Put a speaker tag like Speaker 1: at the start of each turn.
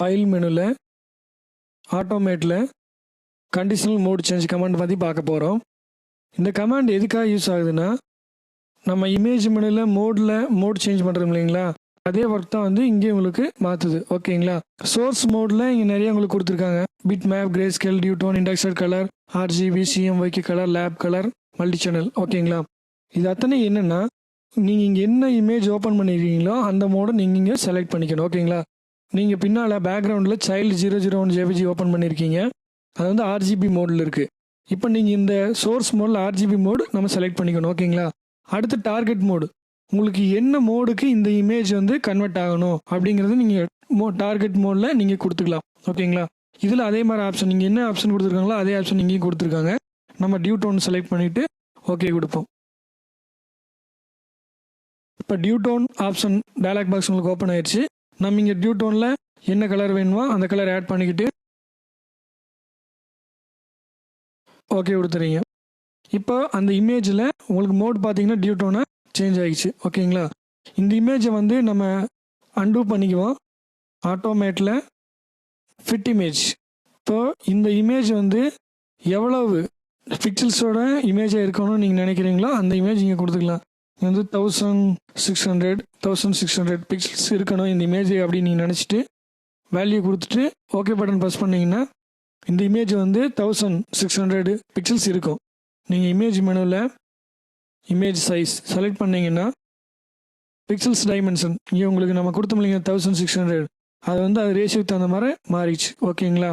Speaker 1: File மெனுவில் ஆட்டோமேட்டில் conditional mode change command பற்றி பார்க்க போகிறோம். இந்த கமாண்ட் எதுக்காக யூஸ் ஆகுதுன்னா, நம்ம இமேஜ் மெனுவில் மோட் சேஞ்ச் பண்ணுறோம் இல்லைங்களா, அதே ஒர்க் தான் வந்து இங்கே உங்களுக்கு மாற்றுது. ஓகேங்களா. சோர்ஸ் மோடில் இங்கே நிறைய உங்களுக்கு கொடுத்துருக்காங்க. Bit map, grey scale, duotone, indexed colour, RGB, சிஎம்ஒய்க்கு colour, lab colour, multi channel. ஓகேங்களா. இது அத்தனை என்னென்னா, நீங்கள் இங்கே என்ன இமேஜ் ஓப்பன் பண்ணியிருக்கீங்களோ அந்த மோடை நீங்கள் இங்கே செலக்ட் பண்ணிக்கணும். ஓகேங்களா. நீங்கள் பின்னால் பேக்ரவுண்டில் சைல்டு 001 ஜேபிஜி ஓப்பன் பண்ணியிருக்கீங்க, அது வந்து ஆர்ஜிபி மோடில் இருக்குது. இப்போ நீங்கள் இந்த சோர்ஸ் மோடில் ஆர்ஜிபி மோடு நம்ம செலக்ட் பண்ணிக்கணும். ஓகேங்களா. அடுத்து டார்கெட் மோடு, உங்களுக்கு என்ன மோடுக்கு இந்த இமேஜ் வந்து கன்வெர்ட் ஆகணும் அப்படிங்கிறது நீங்கள் டார்கெட் மோடில் நீங்கள் கொடுத்துக்கலாம். ஓகேங்களா. இதில் அதே மாதிரி ஆப்ஷன் நீங்கள் என்ன ஆப்ஷன் கொடுத்துருக்காங்களோ அதே ஆப்ஷன் இங்கேயும் கொடுத்துருக்காங்க. நம்ம டியூடோன் செலக்ட் பண்ணிவிட்டு ஓகே கொடுப்போம். இப்போ டியூடோன் ஆப்ஷன் டயலாக் பாக்ஸ் உங்களுக்கு ஓப்பன் ஆயிடுச்சு. நம்ம இங்கே டியூடோனில் என்ன கலர் வேணுமோ அந்த கலர் ஆட் பண்ணிக்கிட்டு ஓகே கொடுத்துறீங்க. இப்போ அந்த இமேஜில் உங்களுக்கு மோட் பார்த்தீங்கன்னா டியூடோனை சேஞ்ச் ஆகிடுச்சு. ஓகேங்களா. இந்த இமேஜை வந்து நம்ம அன்டூ பண்ணிக்குவோம். ஆட்டோமேட்டில் ஃபிட் இமேஜ். இப்போ இந்த இமேஜ் வந்து எவ்வளவு பிக்சல்ஸோட இமேஜாக இருக்கணும்னு நீங்கள் நினைக்கிறீங்களோ அந்த இமேஜ் இங்கே கொடுத்துக்கலாம். வந்து 1600 பிக்சல்ஸ் இருக்கணும் இந்த இமேஜ் அப்படின்னு நீங்கள் நினச்சிட்டு வேல்யூ கொடுத்துட்டு ஓகே பட்டன் ப்ரெஸ் பண்ணிங்கன்னா இந்த இமேஜ் வந்து 1600 பிக்சல்ஸ் இருக்கும். நீங்கள் இமேஜ் மெனுவில் இமேஜ் சைஸ் செலக்ட் பண்ணிங்கன்னா பிக்சல்ஸ் டைமென்ஷன் இங்கே உங்களுக்கு நம்ம கொடுத்தோம் இல்லைங்க 1600, அது வந்து அது ரேஷியோக்கு தகுந்த மாதிரி மாறிடுச்சு. ஓகேங்களா.